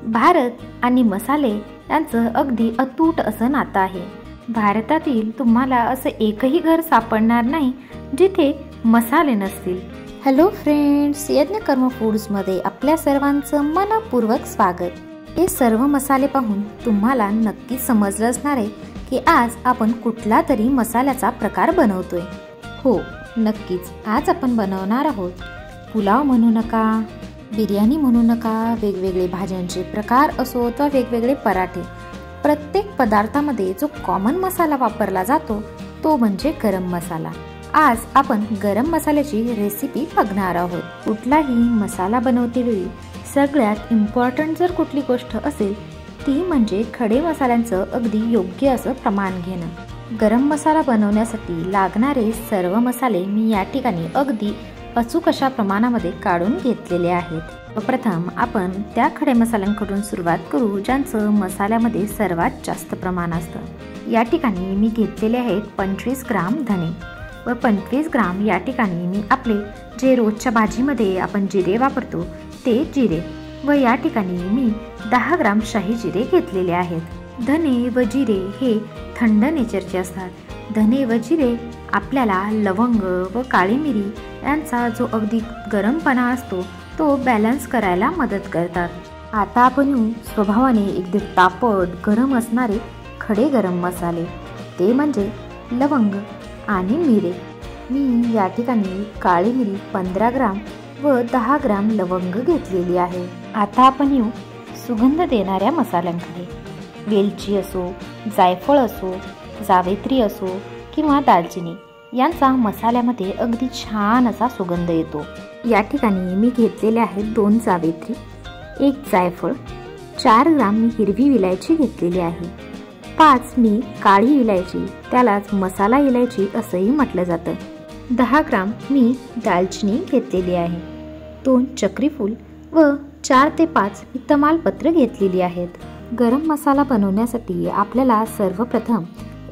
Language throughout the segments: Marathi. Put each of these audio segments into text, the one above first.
भारत आणि मसाले यांचं अगदी अतूट असं नातं आहे। भारतातील तुम्हाला असं एकही घर सापडणार नाही जिथे मसाले नसतील। हॅलो फ्रेंड्स, यज्ञकर्म फूड्समध्ये आपल्या सर्वांचं मनपूर्वक स्वागत। हे सर्व मसाले पाहून तुम्हाला नक्कीच समजलं असणार आहे की आज आपण कुठला तरी मसाल्याचा प्रकार बनवतोय। हो नक्कीच, आज आपण बनवणार आहोत पुलाव म्हणू नका, बिर्याणी म्हणू नका, वेगवेगळे भाज्यांचे प्रकार असो वा वेगवेगळे पराठे, प्रत्येक पदार्थामध्ये जो कॉमन मसाला वापरला जातो तो म्हणजे गरम मसाला। आज आपण गरम मसाल्याची रेसिपी बघणार आहोत। कुठलाही मसाला बनवतेवेळी सगळ्यात इम्पॉर्टंट जर कुठली गोष्ट असेल ती म्हणजे खडे मसाल्यांचं अगदी योग्य असं प्रमाण घेणं। गरम मसाला बनवण्यासाठी लागणारे सर्व मसाले मी या ठिकाणी अगदी अचूक अशा प्रमाणामध्ये काढून घेतलेले आहेत। प्रथम आपण त्या खडे मसाल्यांकडून सुरुवात करू ज्यांचं मसाल्यामध्ये सर्वात जास्त प्रमाण असतं। या ठिकाणी मी घेतलेले आहेत 25 ग्राम धने व 25 ग्राम या ठिकाणी मी आपले जे रोजच्या भाजीमध्ये आपण जिरे वापरतो ते जिरे, व या ठिकाणी मी 10 ग्राम शाही जिरे घेतलेले आहेत। धने व जिरे हे थंड नेचरचे असतात। धने व जिरे आपल्याला लवंग व काळी मिरी यांचा जो अगदी गरमपणा असतो तो बॅलन्स करायला मदत करतात। आता आपण स्वभावाने एकदम तापट गरम असणारे खडे गरम मसाले, ते म्हणजे लवंग आणि मिरे। मी या ठिकाणी काळी मिरी 15 ग्राम व 10 ग्राम लवंग घेतलेली आहे। आता आपण सुगंध देणाऱ्या मसाल्यांकडे। वेलची असो, जायफळ असो, जावेत्री असो किंवा दालचिनी यांचा मसाल्यामध्ये अगदी छान असा सुगंध येतो। या ठिकाणी मी घेतलेले आहेत 2 जावेत्री, 1 जायफळ, 4 ग्राम मी हिरवी विलायची घेतलेली आहे, 5 मी काळी इलायची, त्यालाच मसाला इलायची असंही म्हटलं जातं, 10 ग्राम मी दालचिनी घेतलेली आहे, 2 चक्रीफूल व 4 ते 5 मी तमालपत्र घेतलेली आहेत। गरम मसाला बनवण्यासाठी आपल्याला सर्वप्रथम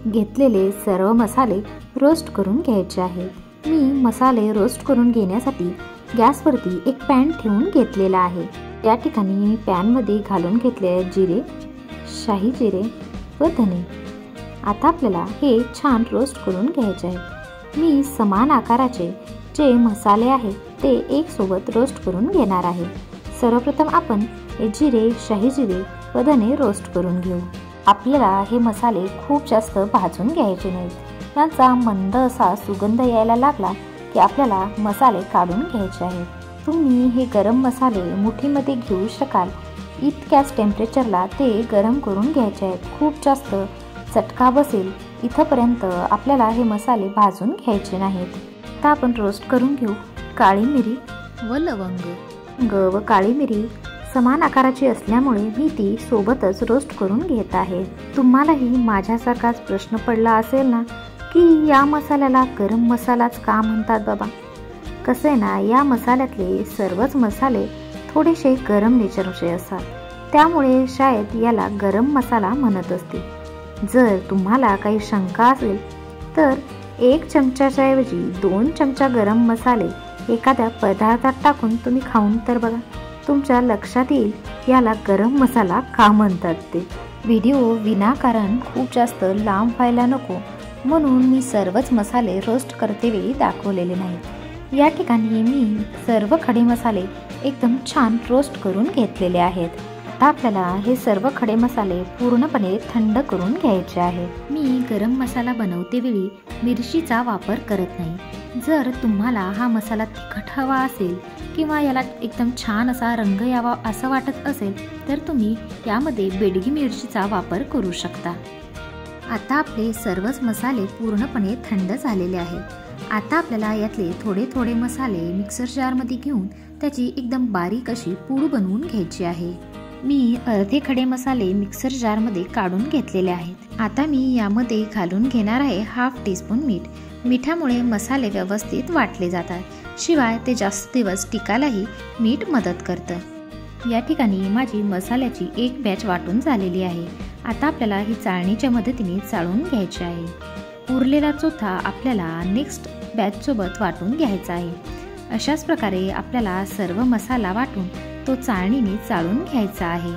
घेतलेले सर्व मसाले रोस्ट करून घ्यायचे आहेत। मी मसाले रोस्ट करून घेण्यासाठी गॅसवरती एक पॅन ठेवून घेतलेला आहे। या ठिकाणी मी पॅनमध्ये घालून घेतले जिरे, शाही जिरे व धने। आता आपल्याला हे छान रोस्ट करून घ्यायचे आहे। मी समान आकाराचे जे मसाले आहेत ते एक सोबत रोस्ट करून घेणार आहे। सर्वप्रथम आपण हे जिरे, शाही जिरे व धने रोस्ट करून घेऊ। आपल्याला हे मसाले खूप जास्त भाजून घ्यायचे नाहीत। यांचा मंद असा सुगंध यायला लागला की आपल्याला मसाले काढून घ्यायचे आहेत। तुम्ही हे गरम मसाले मुठीमध्ये घेऊ शकाल इतक्याच टेम्परेचरला ते गरम करून घ्यायचे आहेत। खूप जास्त चटका बसेल इथपर्यंत आपल्याला हे मसाले भाजून घ्यायचे नाहीत। आता आपण रोस्ट करून घेऊ काळी मिरी व लवंग। व काळी मिरी समान आकाराची असल्यामुळे मी ती सोबतच रोस्ट करून घेत आहे। तुम्हालाही माझ्यासारखाच प्रश्न पडला असेल ना की या मसाल्याला गरम मसालाच का म्हणतात बाबा? कसं आहे ना, या मसाल्यातले सर्वच मसाले थोडेसे गरम नेचरचे असतात, त्यामुळे शायद याला गरम मसाला म्हणत असतील। जर तुम्हाला काही शंका असेल तर 1 चमच्याच्या ऐवजी 2 चमचा गरम मसाले एखाद्या पदार्थात टाकून तुम्ही खाऊन तर बघा, तुमच्या लक्षात येईल याला गरम मसाला का म्हणतात ते। व्हिडिओ विनाकारण खूप जास्त लांब व्हायला नको म्हणून मी सर्वच मसाले रोस्ट करतेवेळी दाखवलेले नाहीत। या ठिकाणी मी सर्व खडे मसाले एकदम छान रोस्ट करून घेतलेले आहेत। आता आपल्याला हे सर्व खडे मसाले पूर्णपणे थंड करून घ्यायचे आहेत। मी गरम मसाला बनवतेवेळी मिरचीचा वापर करत नाही। जर तुम्हाला हा मसाला तिखट हवा असेल किंवा याला एकदम छान असा रंग यावा असं वाटत असेल तर तुम्ही यामध्ये बेडगी मिरचीचा वापर करू शकता। आता आपले सर्वच मसाले पूर्णपणे थंड झालेले आहेत। आता आपल्याला यातले थोडे थोडे मसाले मिक्सर जारमध्ये घेऊन त्याची एकदम बारीक अशी पूड बनवून घ्यायची आहे। मी अर्धे खडे मसाले मिक्सर जारमध्ये काढून घेतलेले आहेत। आता मी यामध्ये घालून घेणार आहे हाफ टीस्पून मीठ। मिठामुळे मसाले व्यवस्थित वाटले जातात, शिवाय ते जास्त दिवस टिकायलाही मीठ मदत करतं। या ठिकाणी माझी मसाल्याची एक बॅच वाटून झालेली आहे। आता आपल्याला ही चाळणीच्या मदतीने चाळून घ्यायची आहे। उरलेला चोथा आपल्याला नेक्स्ट बॅच सोबत वाटून घ्यायचा आहे। अशाच प्रकारे आपल्याला सर्व मसाला वाटून तो चाळणीने चाळून घ्यायचा आहे।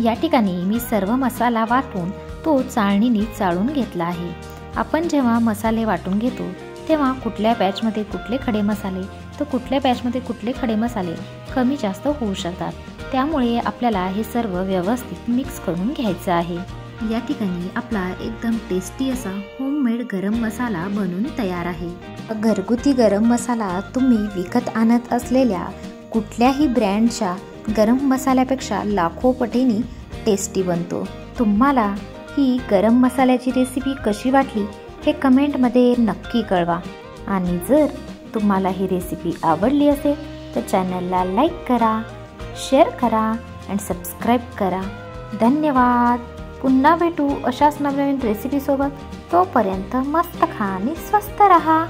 या ठिकाणी मी सर्व मसाला वाटून तो चाळणीने चाळून घेतला आहे. आपण जेव्हा मसाले वाटून घेतो तेव्हा कुठल्या बॅचमध्ये कुठले खडे मसाले तर कुठल्या बॅचमध्ये कुठले खडे मसाले कमी जास्त होऊ शकतात. त्यामुळे आपल्याला हे सर्व व्यवस्थित मिक्स करून घ्यायचं आहे. या ठिकाणी आपला एकदम टेस्टी असा होममेड गरम मसाला बनून तयार आहे. घरगुती गरम मसाला तुम्ही विकत आणत असलेल्या कुठल्याही ब्रँडच्या गरम मसाल्यापेक्षा लाखो पटीने टेस्टी बनतो. तुम्हाला ही गरम मसाल्याची रेसिपी कशी वाटली हे कमेंटमध्ये नक्की कळवा. आणि जर तुम्हाला ही रेसिपी आवडली असेल तर चॅनलला लाईक करा, शेअर करा आणि सबस्क्राईब करा. धन्यवाद. पुन्हा भेटू अशाच नवीन रेसिपीसोबत. तोपर्यंत मस्त खा आणि स्वस्त रहा.